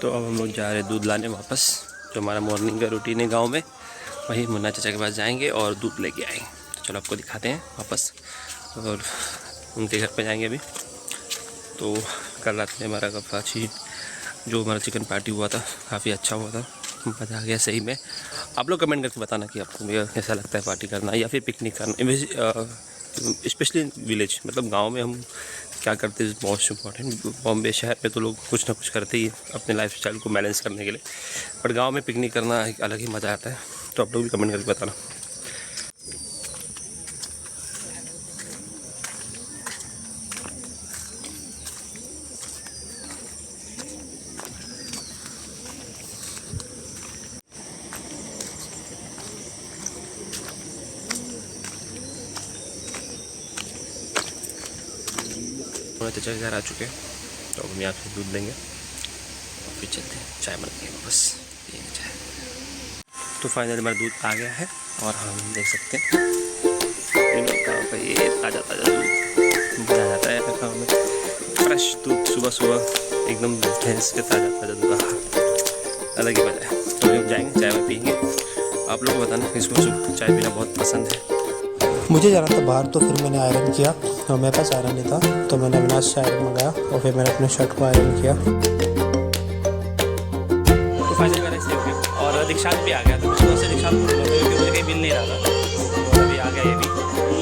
तो अब हम लोग जा रहे हैं दूध लाने वापस। जो हमारा मॉर्निंग का रूटीन है गांव में, वही मुन्ना चाचा के पास जाएंगे और दूध लेके आएंगे। तो चलो आपको दिखाते हैं वापस, और उनके घर पे जाएंगे अभी। तो कल रात में हमारा काफ़ी जो हमारा चिकन पार्टी हुआ था काफ़ी अच्छा हुआ था, मज़ा आ गया सही में। आप लोग कमेंट करके बताना कि आपको कैसा लगता है पार्टी करना या फिर पिकनिक करना, स्पेशली विलेज, मतलब गांव में हम क्या करते हैं मोस्ट इम्पॉर्टेंट। बॉम्बे शहर में तो लोग कुछ ना कुछ करते ही अपने लाइफस्टाइल को बैलेंस करने के लिए, बट गांव में पिकनिक करना एक अलग ही मज़ा आता है। तो आप लोग भी कमेंट करके बताना। चाचा के घर आ चुके हैं, तो हम यहाँ से दूध लेंगे और फिर चलते हैं चाय बनाएंगे वापस पिएंगे चाय। तो फाइनली हमारा दूध आ गया है और हम देख सकते हैं ये ताज़ा ताज़ा दूध मज़ा जाता है खाने में। फ्रेश दूध सुबह सुबह एकदम भैंस के ताज़ा ताज़ा दूध, अलग ही मज़ा है। तो हम जाएंगे चाय में पिएंगे। आप लोग को बताना किसको सुबह चाय पीना बहुत पसंद है। मुझे जाना था बाहर, तो फिर मैंने आयरन किया और मेरे पास आयरन नहीं था, तो मैंने अविनाश से आयरन मंगाया और फिर मैंने अपने शर्ट को आयरन किया। तो फाइनली मेरा इसलिए हो गया और दीक्षांत भी आ गया। तो सुबह से दीक्षांत को बोला क्योंकि मुझे कहीं मिल नहीं रहा था, तो अभी आ गया ये भी।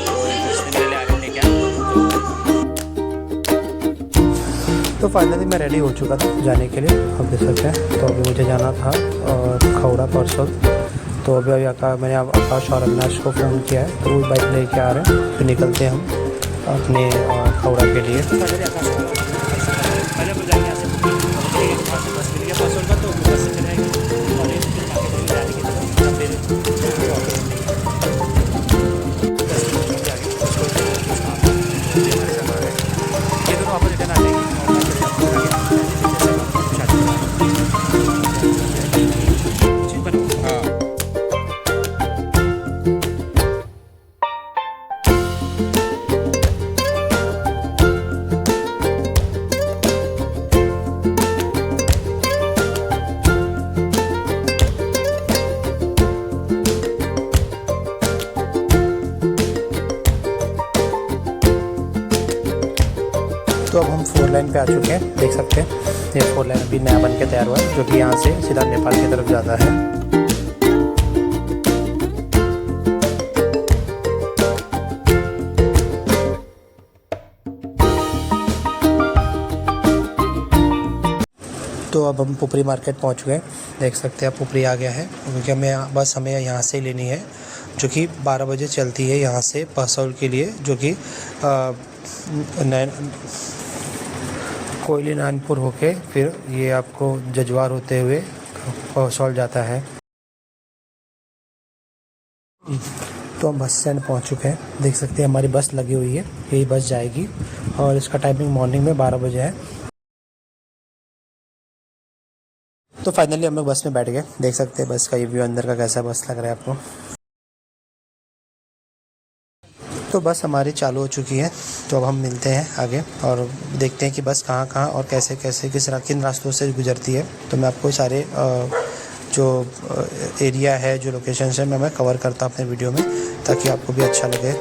तो इसने मेरे लिए आयरन लेके आया। तो फाइनली मैं रेडी हो चुका था जाने के लिए, आप देख सकते हैं। तो अभी मुझे जाना था खौड़ा परसों। तो अभी मैंने आकाश और अविनाश को फ़ोन किया है, तो वो बाइक लेके आ रहे हैं। फिर निकलते हैं हम अपने खौड़ा के लिए। पहले जाएंगे यहाँ से बस मिल गया परसों का, तो बस से चलेंगे और जाने की तरफ फिर ये दोनों वापस रिटर्न आ जाएंगे। तो अब हम 4 लाइन पे आ चुके हैं, देख सकते हैं। ये 4 लाइन अभी नया बन के तैयार हुआ है, जो कि यहाँ से सीधा नेपाल की तरफ जाता है। तो अब हम पुपरी मार्केट पहुँच गए, देख सकते हैं। पुपरी आ गया है क्योंकि हमें यहाँ से लेनी है, जो कि 12 बजे चलती है यहाँ से पसौल के लिए, जो कि कोयली नानपुर होके फिर ये आपको जजवार होते हुए पसौल जाता है। तो हम बस स्टैंड पहुँच चुके हैं, देख सकते हैं। हमारी बस लगी हुई है, यही बस जाएगी और इसका टाइमिंग मॉर्निंग में 12 बजे है। तो फाइनली हम लोग बस में बैठ गए, देख सकते हैं बस का ये व्यू अंदर का कैसा बस लग रहा है आपको। तो बस हमारी चालू हो चुकी है, तो अब हम मिलते हैं आगे और देखते हैं कि बस कहाँ और कैसे किन रास्तों से गुजरती है। तो मैं आपको सारे जो एरिया है, जो लोकेशन है, मैं कवर करता हूँ अपने वीडियो में, ताकि आपको भी अच्छा लगे।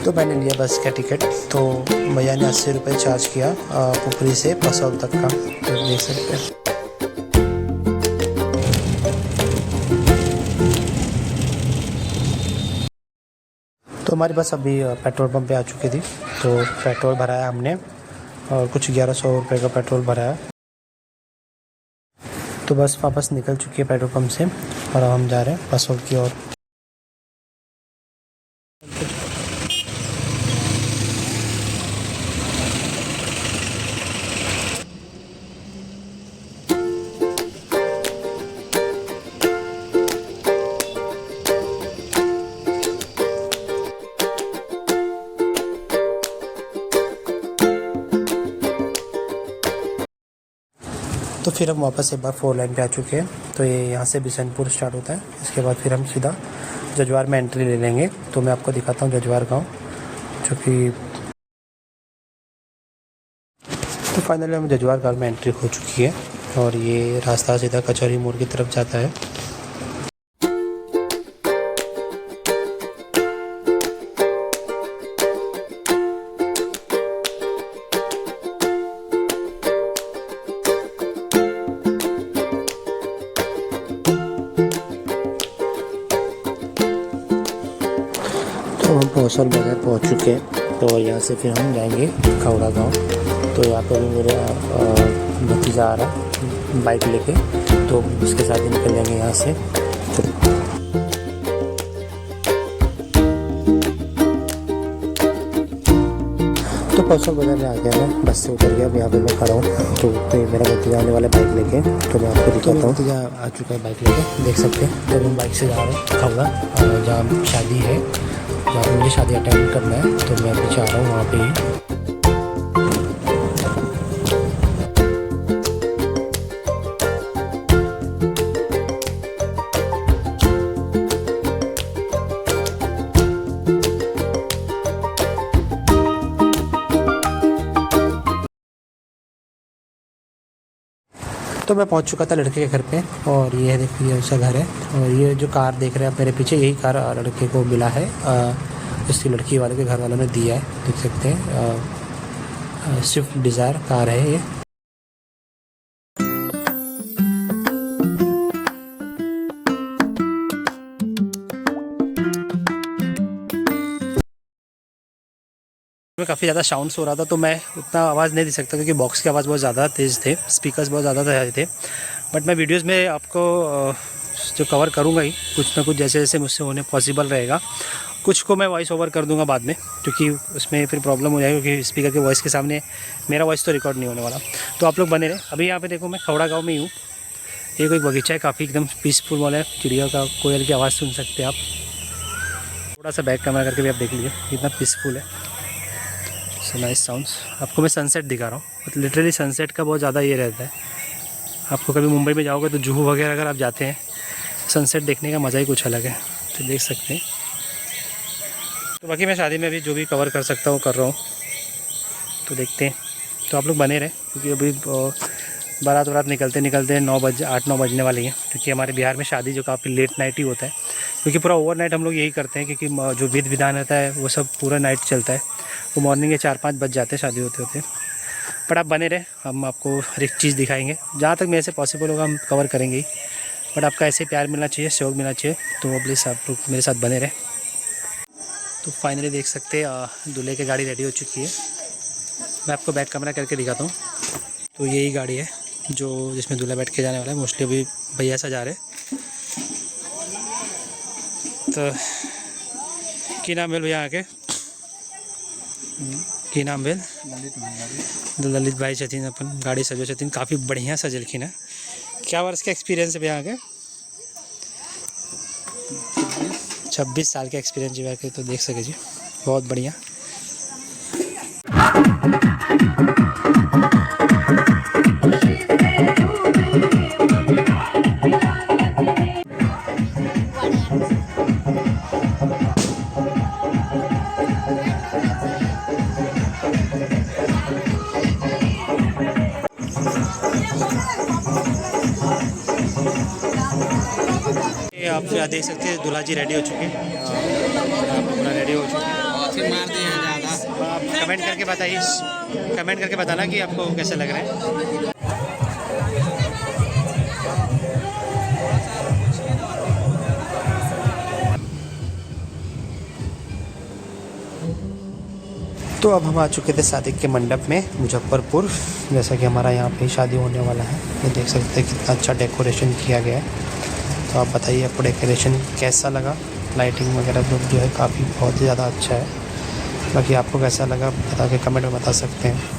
तो मैंने लिया बस का टिकट, तो भैया ने 80 रुपये चार्ज किया पुपरी से पसौल तक का, तो देख सकते हैं। तो हमारी बस अभी पेट्रोल पंप पे आ चुकी थी, तो पेट्रोल भराया हमने और कुछ 1100 रुपये का पेट्रोल भराया। तो बस वापस निकल चुकी है पेट्रोल पंप से और अब हम जा रहे हैं पसौल की ओर। तो फिर हम वापस एक बार 4 लाइन पे आ चुके हैं। तो ये यहाँ से बिशनपुर स्टार्ट होता है, इसके बाद फिर हम सीधा जजवार में एंट्री ले लेंगे। तो मैं आपको दिखाता हूँ जजवार गांव, जो कि तो फाइनली हम जजवार गांव में एंट्री हो चुकी है और ये रास्ता सीधा कचहरी मोड़ की तरफ जाता है। तो हम पौसर बाज़ार पहुंच चुके हैं। तो यहाँ से फिर हम जाएंगे खौड़ा गांव। तो यहाँ पर भी मेरा भतीजा आ रहा है बाइक लेके, तो उसके साथ ही निकल जाएंगे यहाँ से। तो पौसर बाज़ार में आ गया मैं, बस से उतर गया। अब यहाँ पे मैं खड़ा हूँ। तो मेरा भतीजा आने वाला बाइक लेके, तो मैं आपको दिखाता हूँ। भतीजा आ चुका है बाइक लेके, देख सकते हैं। तो हम बाइक से जा रहे हैं खौड़ा, जहाँ शादी है, जहाँ पर मुझे शादी अटेंड करना है। तो मैं अभी जा रहा हूँ वहाँ पे ही। तो मैं पहुंच चुका था लड़के के घर पे, और ये देखिए उसका घर है। और ये जो कार देख रहे हैं आप मेरे पीछे, यही कार लड़के को मिला है, इसकी लड़की वाले के घर वालों ने दिया है, देख सकते हैं। स्विफ्ट डिज़ायर कार है ये। में काफ़ी ज़्यादा साउंड्स हो रहा था, तो मैं उतना आवाज़ नहीं दे सकता क्योंकि बॉक्स की आवाज़ बहुत ज़्यादा तेज़ थे, स्पीकर्स बहुत ज़्यादा तेज थे। बट मैं वीडियोस में आपको जो कवर करूँगा ही, कुछ ना कुछ जैसे जैसे मुझसे होने पॉसिबल रहेगा। कुछ को मैं वॉइस ओवर कर दूंगा बाद में, क्योंकि उसमें फिर प्रॉब्लम हो जाएगी, क्योंकि स्पीकर के वॉइस के सामने मेरा वॉइस तो रिकॉर्ड नहीं होने वाला। तो आप लोग बने रहे। अभी यहाँ पे देखो मैं खौड़ा गाँव में ही हूँ। ये कोई बगीचा है, काफ़ी एकदम पीसफुल वाला है। चिड़िया का कोयल की आवाज़ सुन सकते हैं आप। थोड़ा सा बैक कैमरा करके भी आप देख लीजिए, कितना पीसफुल है। So nice sounds. आपको मैं सनसेट दिखा रहा हूँ। लिटरली सनसेट का बहुत ज़्यादा ये रहता है। आपको कभी मुंबई में जाओगे तो जुहू वगैरह अगर आप जाते हैं, सनसेट देखने का मज़ा ही कुछ अलग है। तो देख सकते हैं। तो बाकी मैं शादी में अभी जो भी कवर कर सकता हूँ कर रहा हूँ, तो देखते हैं। तो आप लोग बने रहे, क्योंकि अभी बारात वारात निकलते 8-9 बजने वाली हैं। क्योंकि हमारे बिहार में शादी जो काफ़ी लेट नाइट ही होता है, क्योंकि पूरा ओवरनाइट हम लोग यही करते हैं। क्योंकि जो विधि विधान रहता है वो सब पूरा नाइट चलता है। वो मॉर्निंग के 4-5 बज जाते हैं शादी होते होते। बट आप बने रहे, हम आपको हर एक चीज़ दिखाएंगे। जहाँ तक मेरे से पॉसिबल होगा हम कवर करेंगे ही। बट आपका ऐसे प्यार मिलना चाहिए, सहयोग मिलना चाहिए। तो प्लीज़ आप लोग मेरे साथ बने रहे। तो फाइनली देख सकते हैं दूल्हे की गाड़ी रेडी हो चुकी है। मैं आपको बैक कैमरा करके दिखाता हूँ। तो यही गाड़ी है जो जिसमें दूल्हा बैठ के जाने वाला है। मोस्टली अभी भैया सजा रहे। तो की नाम भेल भैया आके की नाम भेल ललित भाई छथिन। अपन गाड़ी सजो छथिन, काफ़ी बढ़िया सजलखिन है। क्या वर्ष का एक्सपीरियंस है भैया आके? 26 साल का एक्सपीरियंस है के। तो देख सके जी, बहुत बढ़िया। आप देख सकते हैं दूल्हा जी रेडी हो चुके हैं। पूरा रेडी हो चुके हैं। आप कमेंट करके बताइए, कमेंट करके बताना कि आपको कैसे लग रहा है। तो अब हम आ चुके थे शादी के मंडप में मुजफ्फरपुर। जैसा कि हमारा यहाँ पे शादी होने वाला है। ये देख सकते हैं कितना अच्छा डेकोरेशन किया गया है। तो आप बताइए आपको डेकोरेशन कैसा लगा। लाइटिंग वगैरह जो है काफ़ी बहुत ही ज़्यादा अच्छा है। बाकी आपको कैसा लगा बता के कमेंट में बता सकते हैं।